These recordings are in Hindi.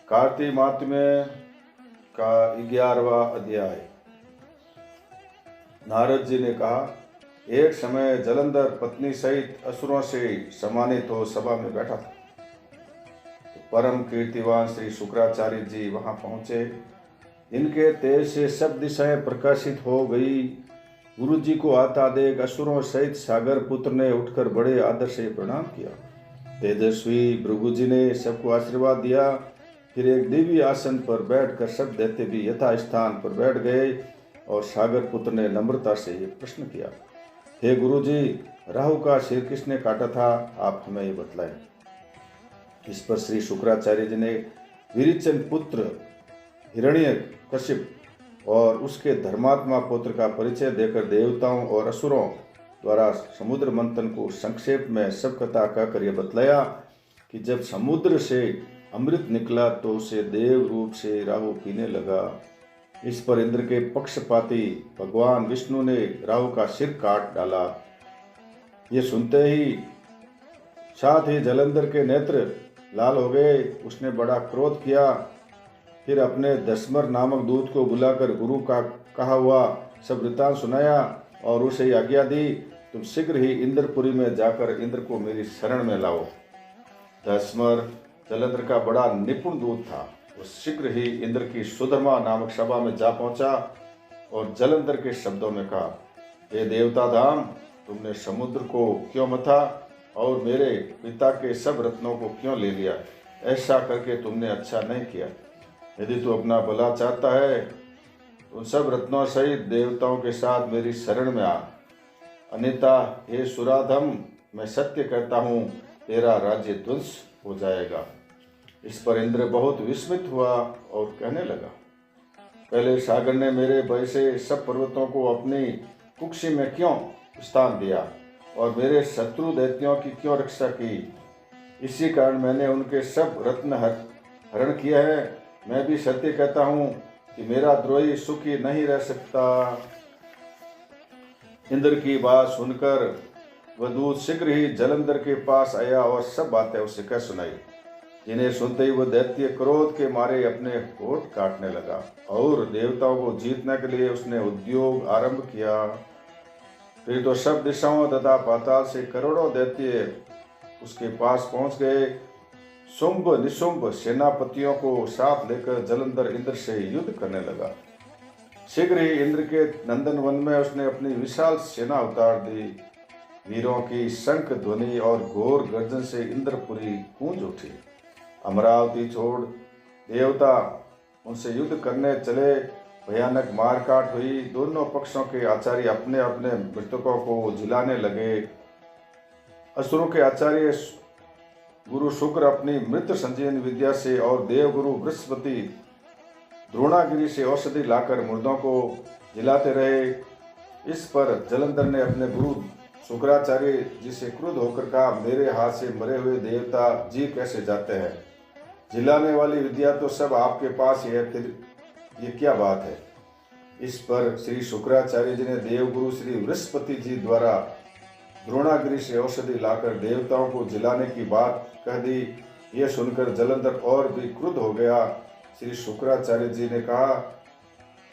कार्तिक मात्म्य का 11वां अध्याय। नारद जी ने कहा, एक समय जलंधर पत्नी सहित असुरों से सम्मानित हो सभा में बैठा था। तो परम कीर्तिवान श्री शुक्राचार्य जी वहां पहुंचे। इनके तेज से सब दिशाएं प्रकाशित हो गई। गुरु जी को आता देख असुरों सहित सागर पुत्र ने उठकर बड़े आदर से प्रणाम किया। तेजस्वी भृगु जी ने सबको आशीर्वाद दिया। फिर एक दिव्य आसन पर बैठकर सब दैत्य भी यथा स्थान पर बैठ गए और सागर पुत्र ने नम्रता से ये प्रश्न किया, हे गुरु जी, राहु का सिर किसने काटा था, आप हमें ये बतलाएं। इस पर श्री शुक्राचार्य जी ने विरिचन पुत्र हिरण्यकशिप और उसके धर्मात्मा पुत्र का परिचय देकर देवताओं और असुरों द्वारा समुद्र मंथन को संक्षेप में सब कथा कहकर यह बतलाया कि जब समुद्र से अमृत निकला तो उसे देव रूप से राहु पीने लगा। इस पर इंद्र के पक्षपाती भगवान विष्णु ने राहु का सिर काट डाला। ये सुनते ही साथ ही जलंधर के नेत्र लाल हो गए। उसने बड़ा क्रोध किया। फिर अपने दशमर नामक दूत को बुलाकर गुरु का कहा हुआ सब वृत्तांत सुनाया और उसे आज्ञा दी, तुम शीघ्र ही इंद्रपुरी में जाकर इंद्र को मेरी शरण में लाओ। दशमर जलंधर का बड़ा निपुण दूत था। वो शीघ्र ही इंद्र की सुधर्मा नामक सभा में जा पहुंचा और जलंधर के शब्दों में कहा, हे देवता धाम, तुमने समुद्र को क्यों मथा और मेरे पिता के सब रत्नों को क्यों ले लिया? ऐसा करके तुमने अच्छा नहीं किया। यदि तू अपना भला चाहता है तो उन सब रत्नों सहित देवताओं के साथ मेरी शरण में आ, अन्यथा हे सुराधम, मैं सत्य कहता हूँ तेरा राज्य ध्वंस हो जाएगा। इस पर इंद्र बहुत विस्मित हुआ और कहने लगा, पहले सागर ने मेरे भय से सब पर्वतों को अपनी कुक्षी में क्यों स्थान दिया और मेरे शत्रु दैत्यों की क्यों रक्षा की? इसी कारण मैंने उनके सब रत्न हरण किया है। मैं भी सत्य कहता हूँ कि मेरा द्रोही सुखी नहीं रह सकता। इंद्र की बात सुनकर वह दूत शीघ्र ही जलंधर के पास आया और सब बातें उसे कह सुनाई, जिन्हें सुनते ही वह दैत्य क्रोध के मारे अपने होठ काटने लगा और देवताओं को जीतने के लिए उसने उद्योग आरंभ किया। फिर तो सब दिशाओं तथा पाताल से करोड़ों दैत्य उसके पास पहुंच गए। शुंभ निशुंभ सेनापतियों को साथ लेकर जलंधर इंद्र से युद्ध करने लगा। शीघ्र ही इंद्र के नंदन वन में उसने अपनी विशाल सेना उतार दी। वीरों की शंख ध्वनि और घोर गर्जन से इंद्रपुरी गूंज उठी। अमरावती छोड़ देवता उनसे युद्ध करने चले। भयानक मारकाट हुई। दोनों पक्षों के आचार्य अपने अपने मृतकों को जिलाने लगे। असुरों के आचार्य गुरु शुक्र अपनी मृत संजीवनी विद्या से और देवगुरु बृहस्पति द्रोणागिरी से औषधि लाकर मुर्दों को जिलाते रहे। इस पर जलंधर ने अपने गुरु शुक्राचार्य जी से क्रुद्ध होकर कहा, मेरे हाथ से मरे हुए देवता जी कैसे जाते हैं? जिलाने वाली विद्या तो सब आपके पास ही है, फिर ये क्या बात है? इस पर श्री शुक्राचार्य जी ने देवगुरु श्री बृहस्पति जी द्वारा द्रोणागिरी से औषधि लाकर देवताओं को जिलाने की बात कह दी। यह सुनकर जलंधर और भी क्रुद्ध हो गया। श्री शुक्राचार्य जी ने कहा,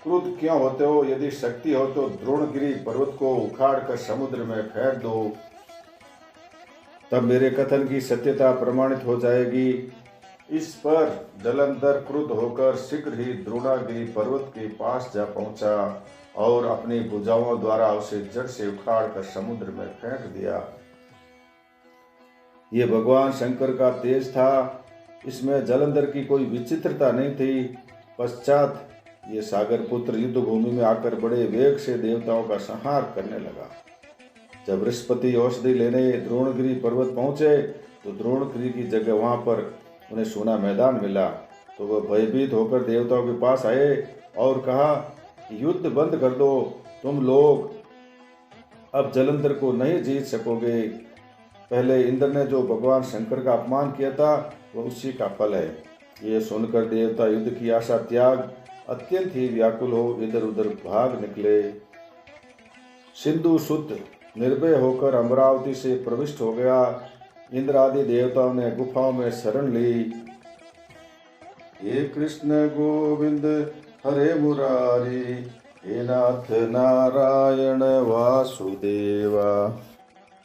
क्रुद्ध क्यों होते हो? यदि शक्ति हो तो द्रोणगिरी पर्वत को उखाड़ कर समुद्र में फेंक दो, तब मेरे कथन की सत्यता प्रमाणित हो जाएगी। इस पर जलंधर क्रुद्ध होकर शीघ्र ही द्रोणागिरी पर्वत के पास जा पहुंचा और अपनी भुजाओं द्वारा उसे जड़ से उखाड़ कर समुद्र में फेंक दिया। ये भगवान शंकर का तेज था। इसमें जलंधर की कोई विचित्रता नहीं थी। पश्चात ये सागर पुत्र युद्ध भूमि में आकर बड़े वेग से देवताओं का संहार करने लगा। जब बृहस्पति औषधि लेने द्रोणगिरी पर्वत पहुंचे तो द्रोणगिरी की जगह वहां पर उन्हें सोना मैदान मिला। तो वह भयभीत होकर देवताओं के पास आए और कहा, युद्ध बंद कर दो, तुम लोग अब जलंधर को नहीं जीत सकोगे। पहले इंद्र ने जो भगवान शंकर का अपमान किया था वह उसी का फल है। ये सुनकर देवता युद्ध की आशा त्याग अत्यंत ही व्याकुल हो इधर उधर भाग निकले। सिंधु सुत निर्भय होकर अमरावती से प्रविष्ट हो गया। इंद्र आदि देवताओं ने गुफाओं में शरण ली। हे कृष्ण गोविंद हरे मुरारी, हे नाथ नारायण वासुदेवा।